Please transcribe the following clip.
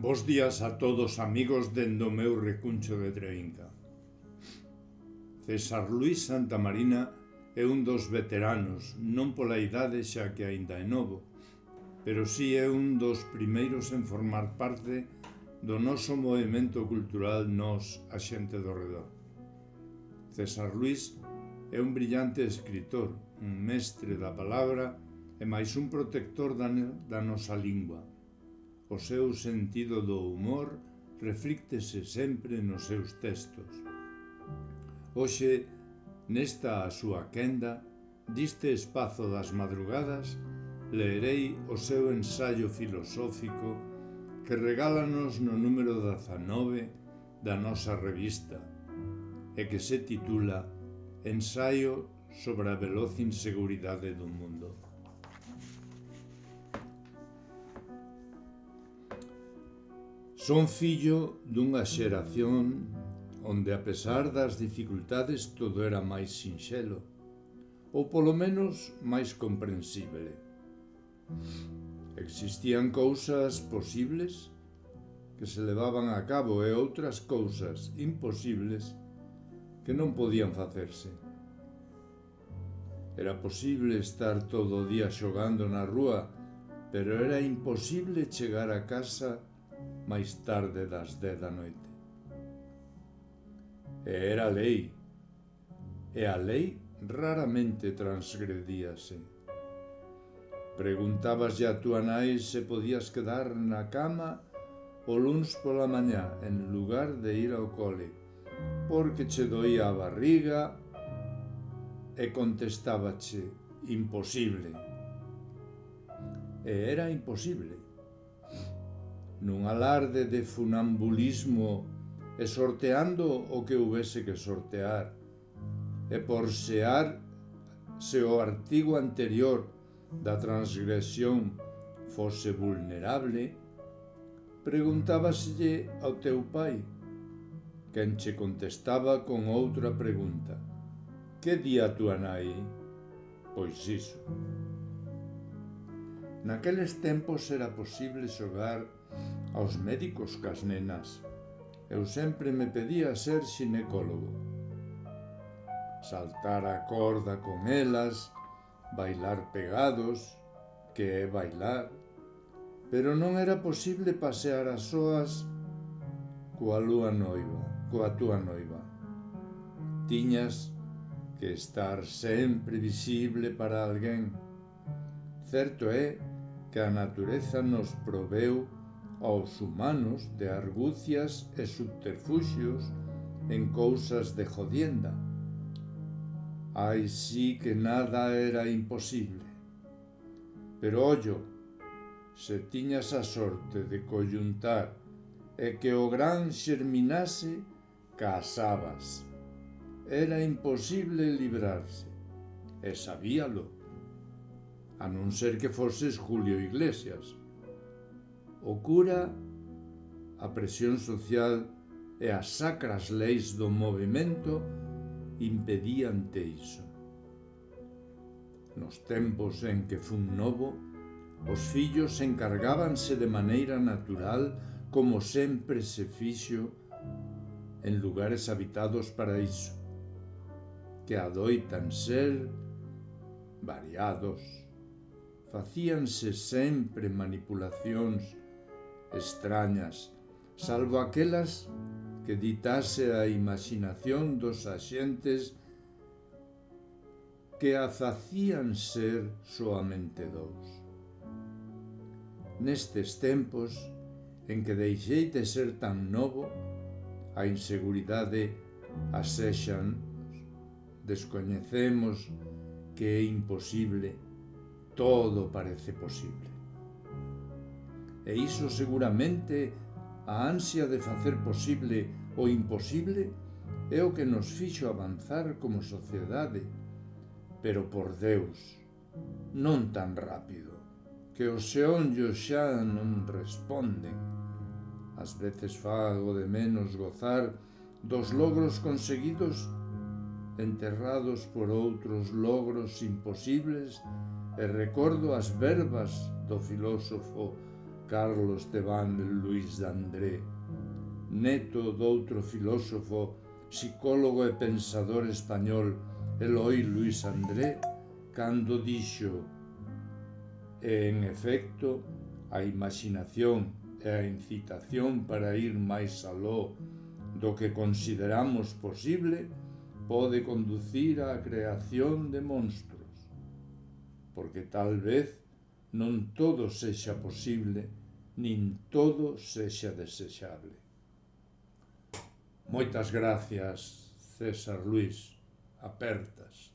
Bos días a todos amigos dende o meu recuncho de Treinca. César Luís Santamarina é un dos veteranos, non pola idade xa que aínda é novo, pero si é un dos primeiros en formar parte do noso movimento cultural Nós, a xente do redor. César Luís é un brillante escritor, un mestre da palabra e máis un protector da nosa lingua. O seu sentido do humor reflíctese sempre nos seus textos. Hoxe, nesta a súa quenda, diste espazo das madrugadas, leerei o seu ensaio filosófico que regálanos no número 19 da nosa revista e que se titula Ensaio sobre a veloz inseguridade do mundo. Son fillo dunha xeración onde, a pesar das dificultades, todo era máis sinxelo, ou polo menos máis comprensible. Existían cousas posibles que se levaban a cabo e outras cousas imposibles que non podían facerse. Era posible estar todo o día xogando na rúa, pero era imposible chegar a casa máis tarde das 10 da noite. E era lei, e a lei raramente transgredíase. Preguntabaslle a túa nai se podías quedar na cama o luns pola mañá en lugar de ir ao cole, porque che doía a barriga, e contestábache imposible. E era imposible. Nun alarde de funambulismo e sorteando o que houbese que sortear, e por se o artigo anterior da transgresión fose vulnerable, preguntábaselle ao teu pai, quen che contestaba con outra pregunta. Que di a túa nai? Pois iso. Naqueles tempos era posible xogar aos médicos cas nenas. Eu sempre me pedía ser xinecólogo. Saltar a corda con elas, bailar pegados, que é bailar, pero non era posible pasear as soas coa túa noiva. Tiñas que estar sempre visible para alguén. Certo é que a natureza nos proveu aos humanos de argucias e subterfuxios en cousas de jodienda. Ai, sí que nada era imposible. Pero ollo, se tiñas a sorte de coyuntar e que o gran xerminase, casabas. Era imposible librarse, e sabíalo, a non ser que foses Julio Iglesias. O cura, a presión social e as sacras leis do movimento impedían iso. Nos tempos en que fun novo, os fillos encargábanse de maneira natural, como sempre se fixo, en lugares habitados para iso, que adoitan ser variados. Facíanse sempre manipulacións extrañas, salvo aquelas que ditase a imaginación dos axentes que a facían ser soamente dous. Nestes tempos en que deixei de ser tan novo, a inseguridade asexan, descoñecemos que é imposible, todo parece posible. E iso seguramente, a ansia de facer posible o imposible, é o que nos fixo avanzar como sociedade. Pero por Deus, non tan rápido, que os xeonllos xa non responden. Ás veces fago de menos gozar dos logros conseguidos enterrados por outros logros imposibles e recordo as verbas do filósofo Carlos Teván Luis de André, neto doutro filósofo, psicólogo e pensador español Eloi Luis André, cando dixo: e, en efecto, a imaxinación e a incitación para ir máis aló do que consideramos posible pode conducir á creación de monstros, porque tal vez non todo sexa posible, nin todo sexa desexable. Moitas gracias, César Luis. Apertas.